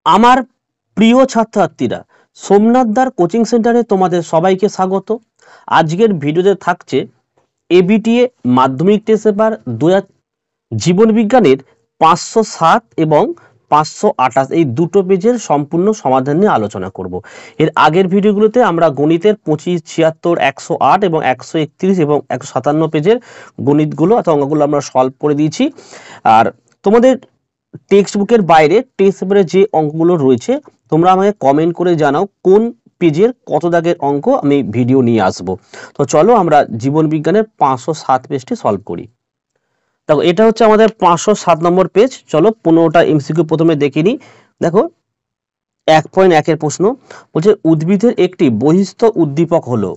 আমার প্রিয় ছাত্রছাত্রীরা, সোমনাথ দার কোচিং সেন্টারে তোমাদের সবাইকে স্বাগত। আজকের ভিডিওতে থাকছে এবিটিএ মাধ্যমিক টেস্ট পেপার 2000 জীবন বিজ্ঞানের 507 এবং 528 এই দুটো পেজের সম্পূর্ণ সমাধান নিয়ে আলোচনা করব। এর আগের ভিডিওগুলোতে আমরা গণিতের 25, 76, 108 এবং 131 এবং 157 পেজের গণিতগুলো অথবা অঙ্কগুলো আমরা সলভ করে দিয়েছি। আর তোমাদের টেক্সট বুকের বাইরে টেস্ট পেপারে যে অঙ্কগুলো রয়েছে তোমরা আমাকে কমেন্ট করে জানাও কোন পেজের কত দাগের অঙ্ক আমি ভিডিও নিয়ে আসব। তো চলো আমরা জীবন বিজ্ঞানের 507 পেজটি সলভ করি। দেখো এটা হচ্ছে আমাদের 507 নম্বর পেজ। চলো 15টা এমসিকিউ প্রথমে দেখে নিই। দেখো 1.1 এর প্রশ্ন বলছে উদ্ভিদের একটি বহিস্থ উদ্দীপক হলো,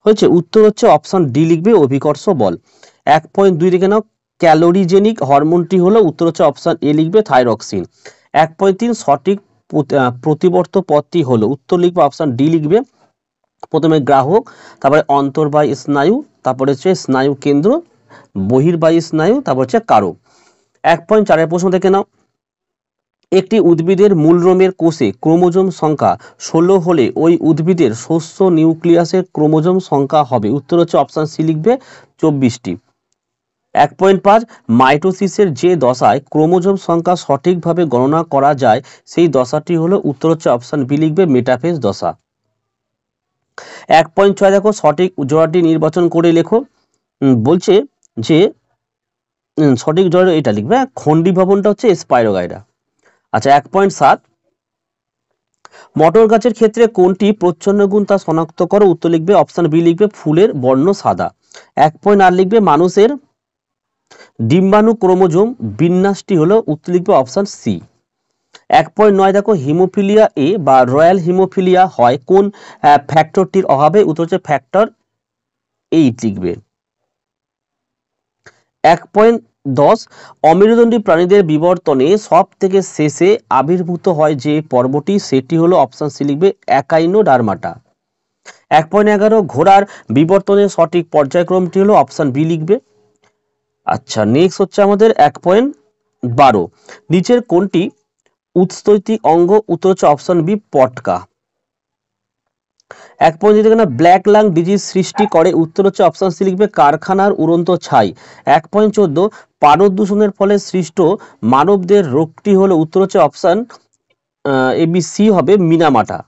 হয়েছে উত্তর হচ্ছে অপশন ডি লিখবে অভিকর্ষ বল। 1.2 দেখে নাও ক্যালোরিজেনিক হরমোনটি হলো, উত্তর হচ্ছে অপশন এ লিখবে থাইরক্সিন। 1.3 সঠিক প্রতিবর্ত পথটি হলো, উত্তর লিখবে অপশন ডি লিখবে প্রথমে গ্রাহক, তারপরে অন্তর্বাহী স্নায়ু, তারপরে হচ্ছে স্নায়ু কেন্দ্র, বহির্বাহী স্নায়ু, তারপর হচ্ছে কারক। 1.4 এর প্রশ্ন দেখে নাও একটি উদ্ভিদের মূলরোমের কোষে ক্রোমোজোম সংখ্যা 16 হলে ওই উদ্ভিদের শস্য নিউক্লিয়াসের ক্রোমোজোম সংখ্যা হবে, উত্তর হচ্ছে অপশন সি লিখবে 24টি। 1.5 মাইটোসিসের যে দশায় ক্রোমোজোম সংখ্যা সঠিকভাবে গণনা করা যায় সেই দশাটি হলো, উত্তর হচ্ছে অপশন বি লিখবে মেটাফেজ দশা। 1.6 দেখো সঠিক জোড়াটি নির্বাচন করে লেখো। বলছে যে সঠিক জোড়া এটা লিখবে, খন্ডি ভবনটা হচ্ছে স্পাইরোগাইরা। আচ্ছা 1.7 মটর গাছের ক্ষেত্রে কোনটি প্রচ্ছন্ন গুণ তা শনাক্ত করো, উত্তর লিখবে অপশন বি লিখবে ফুলের বর্ণ সাদা। 1.8 লিখবে মানুষের ডিম্বাণু ক্রোমোজোম বিন্যাসটি হলো, উত্তর লিখবে অপশন সি। 1.9 দেখো হিমোফিলিয়া এ বা রয়্যাল হিমোফিলিয়া হয় কোন ফ্যাক্টরটির অভাবে, উত্তর হচ্ছে ফ্যাক্টর 8 লিখবে। 1.10 অমেরুদণ্ডী প্রাণীদের বিবর্তনে সব থেকে শেষে আবির্ভূত হয় যে পর্বটি সেটি হলো, অপশন সি লিখবে একাইনোডার্মাটা। 1.11 ঘোড়ার বিবর্তনের সঠিক পর্যায়ক্রমটি হলো, অপশন বি লিখবে। আচ্ছা নেক্সট হচ্ছে আমাদের 1.12 নিচের কোনটি উৎস্থিতিক অঙ্গ, উত্তর হচ্ছে অপশন বি পটকা। 1.13 ব্ল্যাক লাং ডিজিজ সৃষ্টি করে, উত্তর হচ্ছে অপশন সি লিখবে কারখানার উড়ন্ত ছাই। 1.14 পারদ দূষণের ফলে সৃষ্ট মানবদের রোগটি হলো, উত্তর হচ্ছে অপশন এ বি সি হবে মিনামাটা।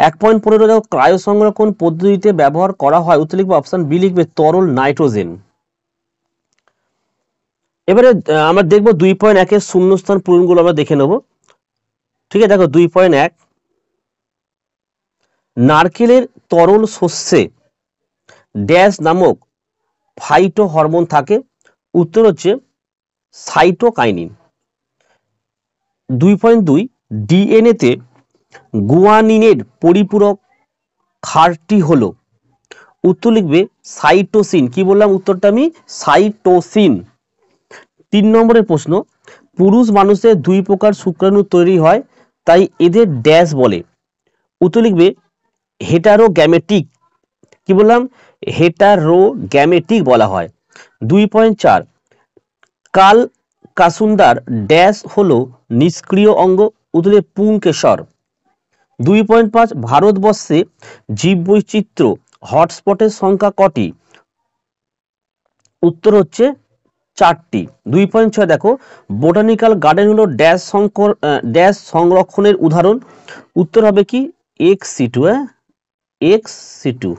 1.15 দেখো ক্রায়ো সংরক্ষণ পদ্ধতিতে ব্যবহার করা হয়, উত্তর লিখবে অপশন বি লিখবে তরল নাইট্রোজেন। এবারে আমরা দেখবো 2.1 এর শূন্যস্থান পূরণগুলো আমরা দেখে নেব। ঠিক আছে দেখো 2.1 নারকেলের তরল শস্যে ড্যাশ নামক ফাইটো হরমোন থাকে, উত্তর হচ্ছে সাইটোকাইনিন। 2.2 ডিএনএ তে গুয়ানিনের পরিপূরক ক্ষারটি হলো, উত্তর লিখবে সাইটোসিন। কি বললাম উত্তরটা আমি, সাইটোসিন। 3 নম্বরের প্রশ্ন পুরুষ মানুষের 2 প্রকার শুক্রাণু তৈরি হয় তাই এদের ড্যাশ বলে, উত্তর লিখবে হেটারোগ্যামেটিক। কি বললাম, হেটারোগ্যামেটিক বলা হয়। 2.4 কাল কাসুন্দার ড্যাশ হলো নিষ্ক্রিয় অঙ্গ, উত্তরে পুংকেশর। 2.5 ভারতবর্ষে জীববৈচিত্র্য হটস্পটের সংখ্যা কটি, উত্তর হচ্ছে 4টি। 2.6 দেখো বোটানিক্যাল গার্ডেন হলো ড্যাশ সংরক্ষণের উদাহরণ, উত্তর হবে কি এক্স-সিটু। এক্স-সিটু।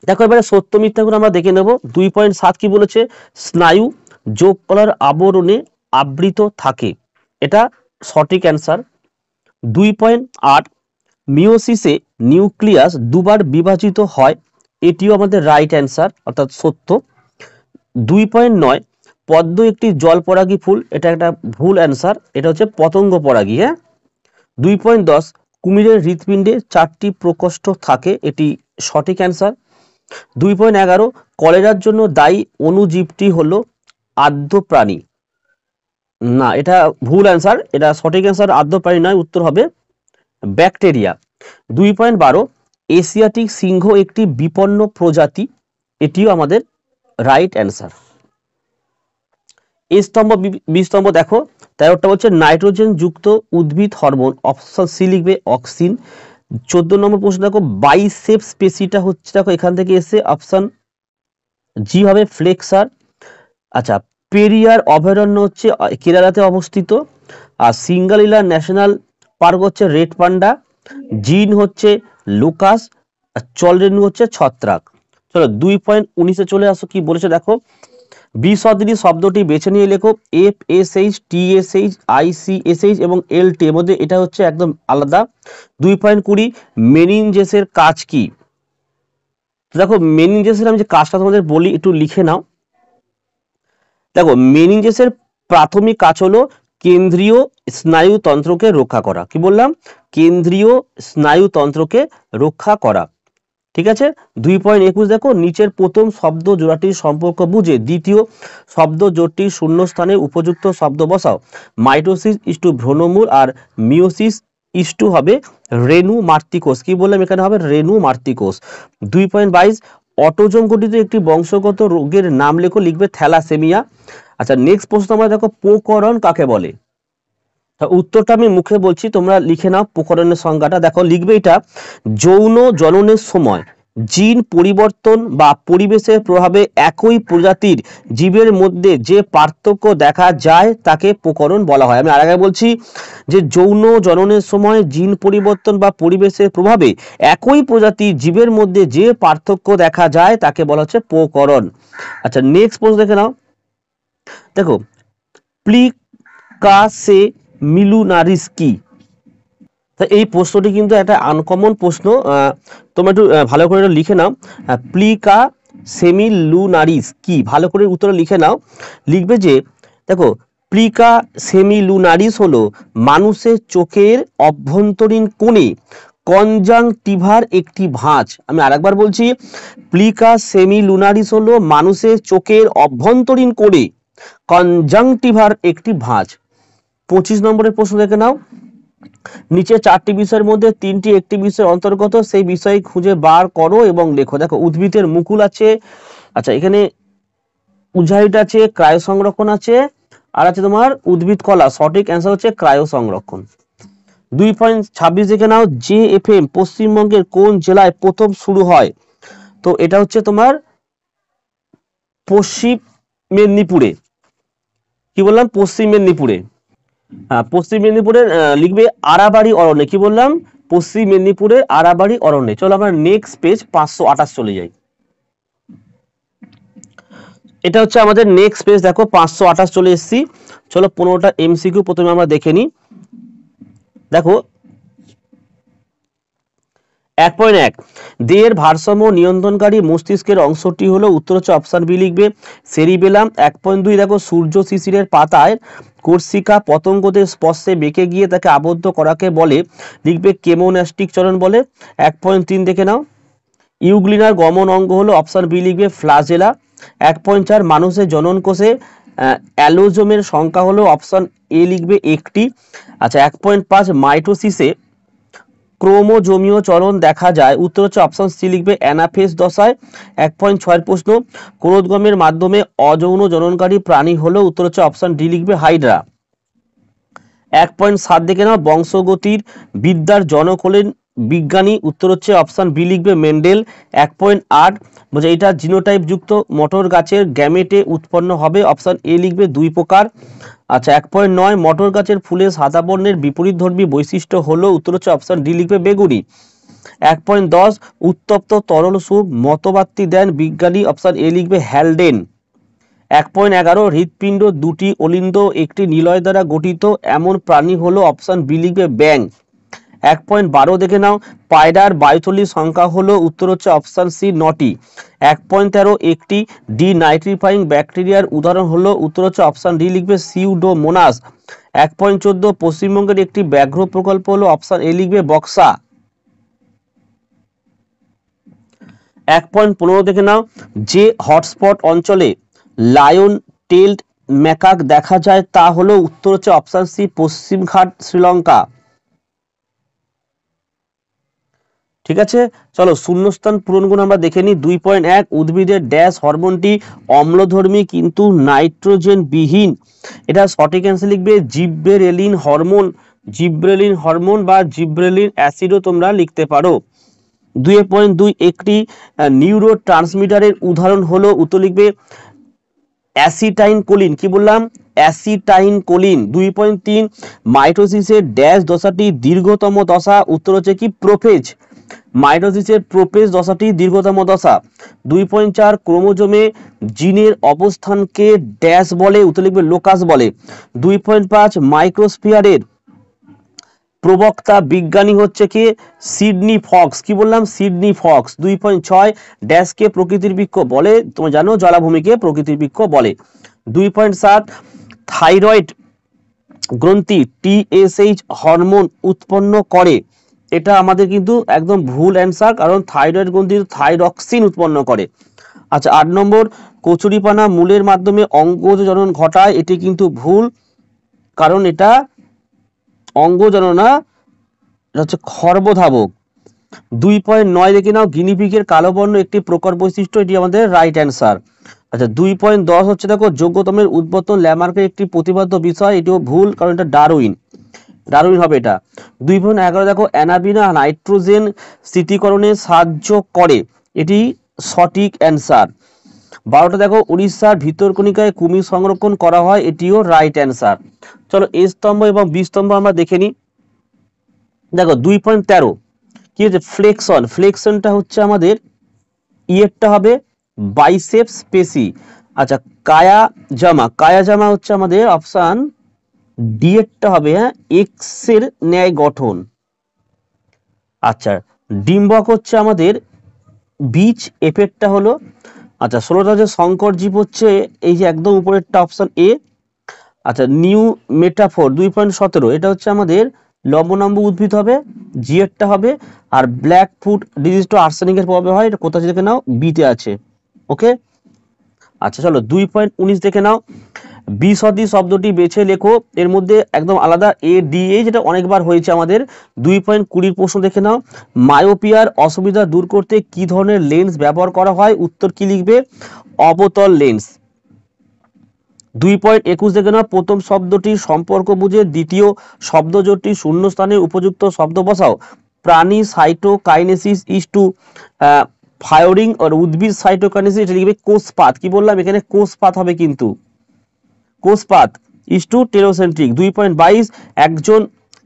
দেখো এবারে সত্য মিথ্যাগুলো আমরা দেখে নেব। 2.7 কি বলেছে, স্নায়ু যোগ কলার আবরণে আবৃত থাকে, এটা সঠিক অ্যান্সার। 2.8 মিওসিসে নিউক্লিয়াস দুবার বিভাজিত হয়, এটিও আমাদের রাইট অ্যান্সার অর্থাৎ সত্য। 2.9 পদ্ম একটি জলপরাগী ফুল, এটা একটা ভুল অ্যান্সার, এটা হচ্ছে পতঙ্গ পরাগী। হ্যাঁ। 2.10 কুমিরের হৃৎপিণ্ডে 4টি প্রকোষ্ঠ থাকে, এটি সঠিক অ্যান্সার। 2.11 কলেরার জন্য দায়ী অণুজীবটি হলো আদ্য প্রাণী, না এটা ভুল অ্যান্সার, এটা সঠিক অ্যান্সার আদ্য প্রাণী নয়, উত্তর হবে ব্যাকটেরিয়া। 2.12 এশিয়াটিক সিংহ একটি বিপন্ন প্রজাতি, এটিও আমাদের রাইট অ্যান্সার। এ স্তম্ভ বি স্তম্ভ দেখো 13টা বলছে নাইট্রোজেন যুক্ত উদ্ভিদ হরমোন, অপশন সি লিখবে অক্সিন। 14 নম্বর প্রশ্ন দেখো বাইসেপস পেশিটা হচ্ছে দেখো এখান থেকে এসে অপশন জি হবে ফ্লেক্সার। আচ্ছা, পেরিয়ার অভয়ারণ্য হচ্ছে কেরালাতে অবস্থিত। আর সিঙ্গালিলা ন্যাশনাল পার্ক হচ্ছে রেড পান্ডা। জিন হচ্ছে লুকাস। আর চলরেনু হচ্ছে ছত্রাক। চলো 2.19-এ চলে আসো, কি বলেছে দেখো। বিসদৃ শব্দটি বেছে নিয়ে লেখো। FSH, TSH, ICSH এবং LT এর মধ্যে এটা হচ্ছে একদম আলাদা। 2.20 মেনিনজেসের কাজ কি? দেখো মেনিনজেসের আমি যে কাজটা তোমাদের বলি একটু লিখে নাও। দেখো মেনিনজেসের প্রাথমিক কাজ হলো কেন্দ্রীয় স্নায়ুতন্ত্রকে রক্ষা করা। কি বললাম? কেন্দ্রীয় স্নায়ুতন্ত্রকে রক্ষা করা। ঠিক আছে। 2.21 দেখো নিচের প্রথম শব্দ জোড়াটির সম্পর্ক বুঝে দ্বিতীয় শব্দ জোড়টির শূন্যস্থানে উপযুক্ত শব্দ বসাও। মাইটোসিস ইস্টু ভ্রূণমূল আর মিওসিস ইস্টু হবে রেণু মাতৃকোষ। কি বললাম? এখানে হবে রেণু মাতৃকোষ। 2.22 অটোজোম গঠিত একটি বংশগত রোগের নাম লেখো। লিখবে থ্যালাসেমিয়া। আচ্ছা, নেক্সট প্রশ্ন আমরা দেখো প্রকরণ কাকে বলে? উত্তরটা আমি মুখে বলছি, তোমরা লিখে নাও প্রকরণের সংজ্ঞাটা। দেখো লিখবে এটা যৌন জননের সময় জিন পরিবর্তন বা পরিবেশের প্রভাবে একই প্রজাতির জীবের মধ্যে যে পার্থক্য দেখা যায় তাকে প্রকরণ বলা হয়। আমি আগে বলছি যে যৌন জননের সময় জিন পরিবর্তন বা পরিবেশের প্রভাবে একই প্রজাতির জীবের মধ্যে যে পার্থক্য দেখা যায় তাকে বলা হচ্ছে প্রকরণ। আচ্ছা, নেক্সট প্রশ্ন দেখে নাও। দেখো প্লিকাসে মিলুনারিস কি? এই প্রশ্নটি কিন্তু একটা আনকমন প্রশ্ন, তোমরা একটু ভালো করে লিখে নাও। প্লিকা সেমিলুনারিস কি? ভালো করে উত্তর লিখে নাও। লিখবে যে দেখো প্লিকা সেমিলুনারিস হলো মানুষের চোখের অভ্যন্তরীণ কোণে কনজাংটিভার একটি ভাঁজ। আমি আরেকবার বলছি, প্লিকা সেমিলুনারিস হলো মানুষের চোখের অভ্যন্তরীণ কোণে কনজাংটিভার একটি ভাঁজ। 25 নম্বরের প্রশ্ন দেখে নাও। নিচে 4টি বিষয়ের মধ্যে 3টি একটি বিষয়ের অন্তর্গত, সেই বিষয় খুঁজে বার করো এবং লেখো। দেখো উদ্ভিদের মুকুল আছে, আচ্ছা এখানে উদ্ভিদ আছে, ক্রায়ো সংরক্ষণ আছে, আর আছে তোমার উদ্ভিদ কলা। সঠিক অ্যান্সার হচ্ছে ক্রায়ো সংরক্ষণ। 2.26 দেখে নাও। JFM পশ্চিমবঙ্গের কোন জেলায় প্রথম শুরু হয়? তো এটা হচ্ছে তোমার পশ্চিম মেদিনীপুরে। কি বললাম? পশ্চিম মেদিনীপুরে। পশ্চিম মেদিনীপুরের লিখবে আরাবাড়ি অরণ্যে। কি বললাম? পশ্চিম মেদিনীপুরের আরাবাড়ি অরণ্যে। চলো আমরা নেক্সট পেজ 528 চলে যাই। এটা হচ্ছে আমাদের নেক্সট পেজ। দেখো 528 চলে এসেছি। চলো 15টা MCQ প্রথমে আমরা দেখে নিই। দেখো 1.1 দেহের ভারসাম্য নিয়ন্ত্রণকারী মস্তিষ্কের অংশটি হলো, উত্তর হচ্ছে অপশন বি লিখবে সেরিবেলাম। 1.2 দেখো সূর্য শিশিরের পাতায় কোর্সিকা পতঙ্গদের স্পর্শে বেঁকে গিয়ে তাকে আবদ্ধ করাকে বলে, লিখবে কেমোন্যাস্টিক চলন বলে। 1.3 দেখে নাও। ইউগ্লিনার গমন অঙ্গ হলো, অপশন বি লিখবে ফ্লাজেলা। 1.4 মানুষের জনন কোষে অ্যালোজোমের সংখ্যা হলো, অপশন এ লিখবে একটি। আচ্ছা 1.5 মাইটোসিসে ক্রোমোজোমীয় চলন দেখা যায়, উত্তর হচ্ছে অপশন সি লিখবে অ্যানাফেজ দশায়। 1.6 প্রশ্ন ক্রোধগমের মাধ্যমে অযৌন জননকারী প্রাণী হলো, উত্তর হচ্ছে অপশন ডি লিখবে হাইড্রা। 1.7 দেখে নাও। বংশগতির বিদ্যার জনক হলেন বিজ্ঞানী, উত্তর হচ্ছে অপশন বি লিখবে মেন্ডেল। 1.8 বলছে এটা জিনোটাইপ যুক্ত মটর গাছের গ্যামেটে উৎপন্ন হবে, অপশন এ লিখবে 2 প্রকার। আচ্ছা 1.9 মটর গাছের ফুলের সাদা বর্ণের বিপরীতধর্মী বৈশিষ্ট্য হলো, উত্তর হচ্ছে অপশন ডি লিখবে বেগুনি। 1.10 উত্তপ্ত তরল স্যুপ মতবাদটি দেন বিজ্ঞানী, অপশন এ লিখবে হ্যালডেন। 1.11 হৃৎপিণ্ড দুটি অলিন্দ একটি নিলয় দ্বারা গঠিত এমন প্রাণী হলো, অপশন বি লিখবে ব্যাং। 1.12 দেখে নাও। পায়রার বায়ুথলির সংখ্যা হলো, উত্তর হচ্ছে অপশন সি 9টি। 1.13 একটি ডিনাইট্রিফাইং ব্যাকটেরিয়ার উদাহরণ হলো, উত্তর হচ্ছে অপশন ডি লিখবে সিউডোমোনাস। 1.14 পশ্চিমবঙ্গের একটি ব্যাঘ্র প্রকল্প হলো, অপশন এ লিখবে বক্সা। 1.15 দেখে নাও। যে হটস্পট অঞ্চলে লায়ন টেলড ম্যাকাক দেখা যায় তা হলো, উত্তর হচ্ছে অপশন সি পশ্চিমঘাট শ্রীলঙ্কা। ঠিক আছে, চলো শূন্যস্থান পূরণগুলো আমরা দেখে নিই। 2.1 উদ্ভিদের ড্যাশ হরমোনটি অম্লধর্মী কিন্তু নাইট্রোজেন বিহীন। এটা সঠিক অ্যান্সার লিখবে জিব্রেলিন হরমোন, জিব্রেলিন হরমোন বা জিব্রেলিন অ্যাসিডও তোমরা লিখতে পারো। 2.2 একটি নিউরো ট্রান্সমিটারের উদাহরণ হলো, উত্তর লিখবে অ্যাসিটাইন কোলিন। কি বললাম? অ্যাসিটাইন কোলিন। 2.3 মাইটোসিসের ড্যাশ দশাটি দীর্ঘতম দশা, উত্তর হচ্ছে কি প্রোফেজ। মাইটোসিসের প্রোফেজ দশাটি দীর্ঘতম দশা। 2.4 ক্রোমোজোমে জিনের অবস্থানকে ড্যাশ বলে, উত্তর লিখবে লোকাস বলে। 2.5 মাইক্রোস্ফিয়ারের প্রবক্তা বিজ্ঞানী হচ্ছে কি সিডনি ফক্স। কি বললাম? Sydney Fox. 2.6 ড্যাশকে প্রকৃতির বৃক্ষ বলে, তোমরা জানো জলাভূমিকে প্রকৃতির বৃক্ষ বলে। 2.7 থাইরয়েড গ্রন্থি টিএসএইচ হরমোন উৎপন্ন করে। এটা আমাদের কিন্তু একদম ভুল অ্যান্সার, কারণ থাইরয়েড গ্রন্থি থাইরক্সিন উৎপন্ন করে। আচ্ছা 8 নম্বর কচুরিপানা মূলের মাধ্যমে অঙ্গজ জনন ঘটায়, এটি কিন্তু ভুল, কারণ এটা অঙ্গজনন না, এটা হচ্ছে খর্বধাবক। 2.9 দেখে নাও গিনিপিগের কালো বর্ণ একটি প্রকট বৈশিষ্ট্য, এটি আমাদের রাইট অ্যান্সার। আচ্ছা 2.10 হচ্ছে দেখো যোগ্যতমের উদ্বর্তন ল্যামার্কের একটি প্রতিপাদ্য বিষয়, এটিও ভুল, কারণ এটা ডারউইন হবে এটা। 2.11 দেখো অ্যানাবিনা নাইট্রোজেন স্থিতিকরণে সাহায্য করে, এটি সঠিক অ্যান্সার। 12টা দেখো উড়িষ্যার ভিতরকণিকায় কুমির সংরক্ষণ করা হয়, এটিও রাইট অ্যান্সার। চলো এ স্তম্ভ এবং বি স্তম্ভ আমরা দেখে নিই। দেখো 2.13 কি হচ্ছে ফ্লেক্সন। ফ্লেক্সনটা হচ্ছে আমাদের ইয়েরটা হবে বাইসেপস পেশি। আচ্ছা কায়া জামা হচ্ছে আমাদের অপশন ডি এরটা হবে এক্স এর ন্যায় গঠন। আচ্ছা ডিম্বক হচ্ছে আমাদের বীজ, এফেক্টটা হলো। আচ্ছা 16টা যে সংকর জীব হচ্ছে এই যে একদম উপরেরটা অপশন এ। আচ্ছা নিউ মেটাফোর 2.17 এটা হচ্ছে আমাদের লবণাম্ব উদ্ভিদ হবে, জি এরটা হবে। আর ব্ল্যাক ফুট ডিজিজটা আর্সেনিকের প্রভাবে হয়, এটা কোথায় দেখে নাও বিতে আছে। ওকে আচ্ছা চলো 2.19 দেখে নাও বিশদী শব্দটি বেছে লেখো, এর মধ্যে একদম আলাদা এ ডি এ যেটা অনেকবার হয়েছে আমাদের। 2.20 প্রশ্ন দেখে নাও মায়োপিয়ার অসুবিধা দূর করতে কি ধরনের লেন্স ব্যবহার করা হয়, উত্তর কি লিখবে অবতল লেন্স। 2.21 দেখে নাও প্রথম শব্দটির সম্পর্ক বুঝে দ্বিতীয় শব্দজোটটি শূন্যস্থানে উপযুক্ত শব্দ বসাও। প্রাণী সাইটোকাইনেসিস ইজ টু ফায়ারিং আর উদ্ভিদ সাইটোকাইনেসিস, এটা লিখবে কোষপাত। কি বললাম? এখানে কোষপাত হবে, কিন্তু কোষপাত ইজ টু টেরোসেন্ট্রিক। 2.22 একজন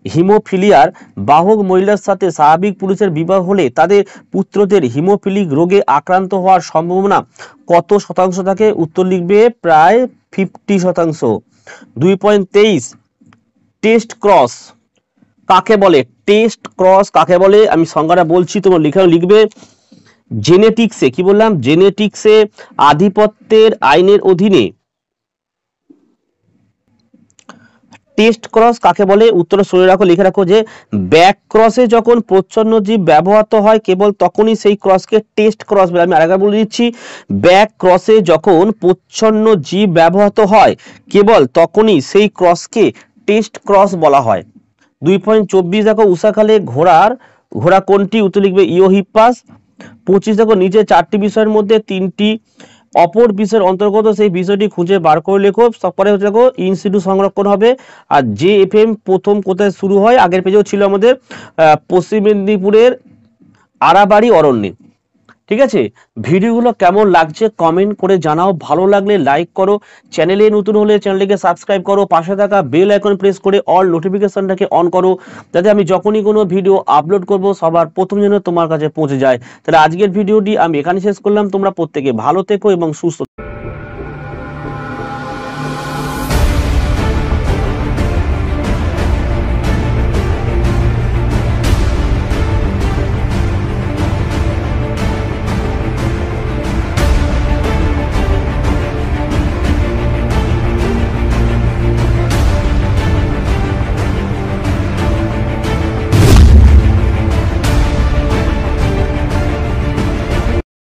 হিমোফিলিয়ার বাহক মহিলার সাথে স্বাভাবিক পুরুষের বিবাহ হলে তাদের পুত্রদের হিমোফিলিক রোগে আক্রান্ত হওয়ার সম্ভাবনা কত শতাংশ থাকে, উত্তর লিখবে প্রায় 50%। 2.23 টেস্ট ক্রস কাকে বলে? টেস্ট ক্রস কাকে বলে আমি সংজ্ঞাটা বলছি, তোমরা লিখবে জেনেটিক্সে। কি বললাম? জেনেটিক্সে আধিপত্যের আইনের অধীনে টেস্ট ক্রস কাকে বলে, উত্তরে শুনে রাখো, লিখে রাখো যে ব্যাক ক্রসে যখন প্রচ্ছন্ন জীব ব্যবহৃত হয় কেবল তখনই সেই ক্রসকে টেস্ট ক্রস বলে। আমি আরেকবার বলে দিচ্ছি, ব্যাক ক্রসে যখন প্রচ্ছন্ন জীব ব্যবহৃত হয় কেবল তখনই সেই ক্রসকে টেস্ট ক্রস বলা হয়। 2.24 দেখো উষাখালে ঘোড়া কোনটি, উত্তর লিখবে ইওহিপাস। 25 দেখো নিচে 4টি বিষয়ের মধ্যে 3টি অপর বিষয়ের অন্তর্গত, সেই বিষয়টি খুঁজে বার করে লেখো। তারপরে হচ্ছে দেখো ইনসিটু সংরক্ষণ হবে। আর যে এফএম প্রথম কোথায় শুরু হয়, আগের পেজেও ছিল আমাদের পশ্চিম মেদিনীপুরের আরাবাড়ি অরণ্যে। ঠিক আছে, ভিডিওগুলো কেমন লাগছে কমেন্ট করে জানাও, ভালো লাগলে লাইক করো, চ্যানেলে নতুন হলে চ্যানেলটিকে সাবস্ক্রাইব করো, পাশে থাকা বেল আইকন প্রেস করে অল নোটিফিকেশনটাকে অন করো, যাতে আমি যখনই কোনো ভিডিও আপলোড করব সবার প্রথম যেন তোমার কাছে পৌঁছে যায়। তাহলে আজকের ভিডিওটি আমি এখানে শেষ করলাম, তোমরা প্রত্যেকে ভালো থেকো এবং সুস্থ।